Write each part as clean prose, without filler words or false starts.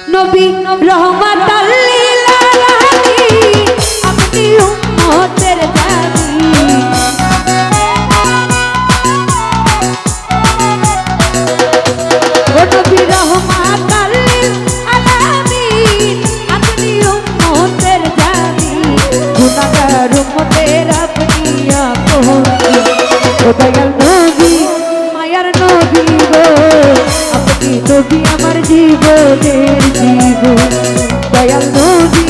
নবী রহমাতাল লিল আলামিন আপনি উম্মতের জানি ও নবী রহমাতাল লিল আলামিন আপনি উম্মতের জানি গুনাহগার উম্মতের আপনি আপন ও দয়াল নবী মায়ার নবী গো আপনি নবী আমার জীবনের জীবন দয়াল নবী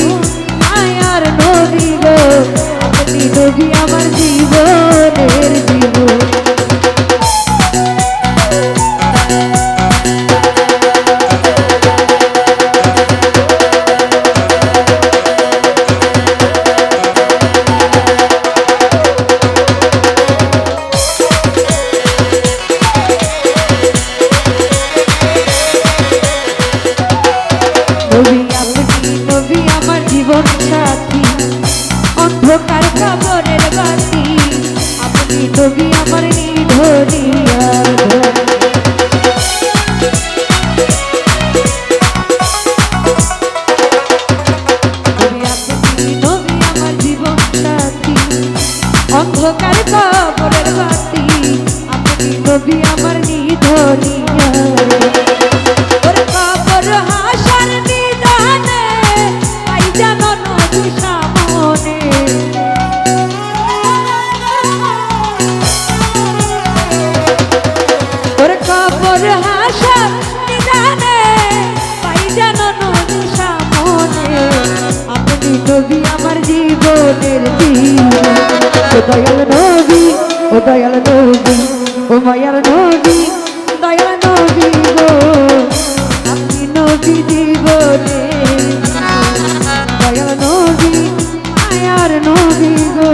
মায়ার নবী গো আপনি নবী আমার জীবনের জীবন অন্ধকার কবরের বাতি আপনি নবী আমার নিধনিয়া আপনি নবী আমার জীবন সাথী অন্ধকার কবরের বাতি আপনি নবী আমার নিধনিয়া কবর হাসর নিদানে আই জানো নবী সামনে কবর হাসর নিদানে পাই জানো নবী সামনে আপনি নবী আমার জীবনের জীবন ও দয়াল নবী ও দয়াল নবী ও মায়ার নবী দয়াল নবী গো আপনি নবী জীবনের দয়াল নবী মায়ার নবী গো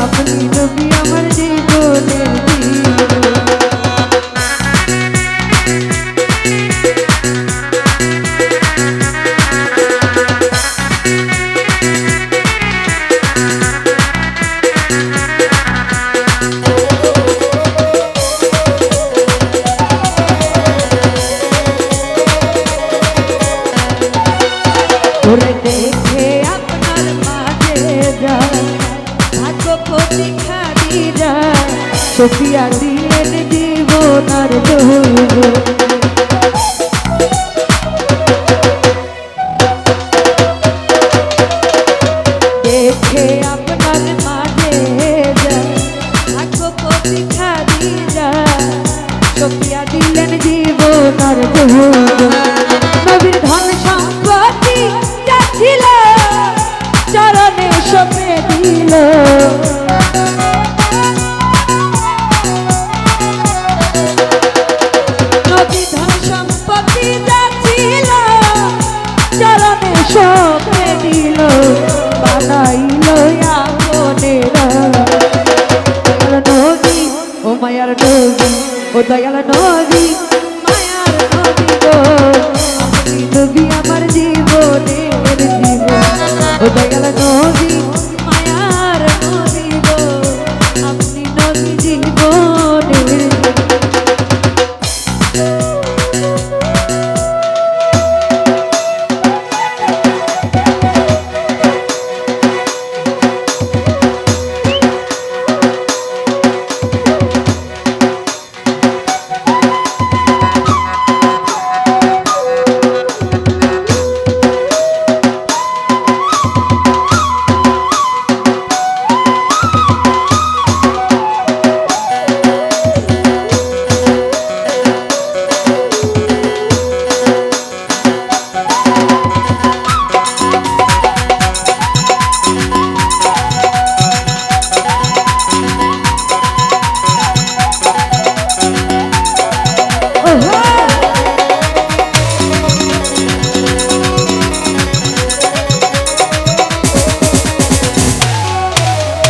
আপনি নবী আমার জীবনের জীবন দেখে আপনার মাঝে যায় ভাগ্যপতি খালি যায় সফিয়া দিলেন জীবন আর দৈব দেখে আপনার মাঝে যায় ভাগ্যপতি খালি যায় সফিয়া দিলেন জীবন আর দৈব নবীর ধন সম্পত্তি ছিল চরণে সপে দিল নবী ধন সম্পত্তি ছিল চরণে সপে দিল বানাইল আপনেরা নবী ও মায়ার নবী ও দয়াল নবী মায়ার নবী গো আপনি নবী আমার জীবনের জীবন ও দয়াল নবী মায়ার নবী গো আপনি নবী জীবনের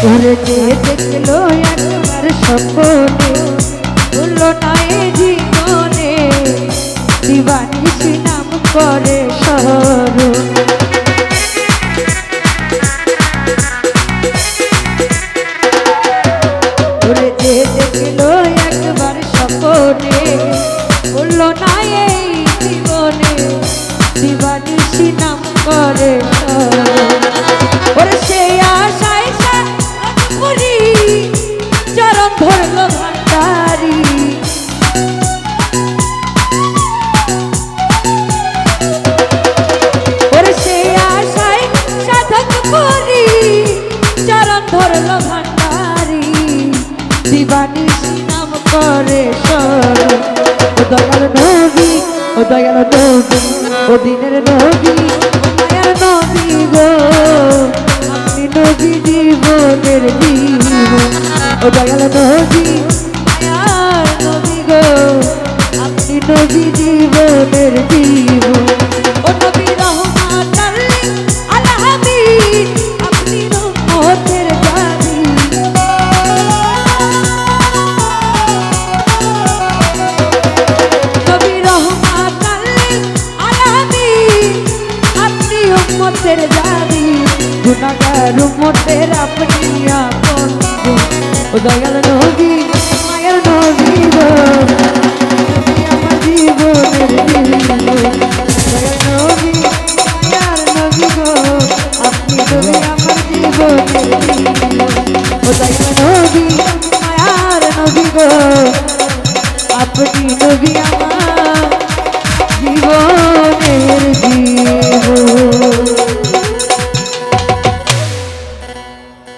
ওরে যে দেখলো একবার স্বপ্নে ভুললো না এ জীবনে দিবানিশি নাম করে স্মরণ ওরে যে দেখলো একবার স্বপ্নে ভুললো না এই জীবনে দিবানিশি করে ওরে সে আশায় পুরি চরণ ধরল ভান্ডারি ওরে সে আশায় সাধক পুরি চরণ ধরল ভান্ডারি দিবানিশি নাম করে ও দয়াল নবী ও দয়াল নবী ও দিনের নবী ও মায়ার নবী গো আপনি নবী জীবনের জীবন ও দয়াল নবী মায়ার নবী গো আপনি নবী জীবনের জীবন ও নবী রহমাতুল আলামিন আপনি রহমতের জানি নবী রহমাতুল আলামিন আপনি উম্মতের জানি গুনাহগার উম্মতের আপনি আপন ও দয়াল নবী মায়ের নবী গো আমার জীবনের জীবন দয়াল নবী মায়ের নবী গো আপনি নবী আমার জীবনের জীবন ও দয়াল নবী মায়ের নবী গো আপনি নবী আমার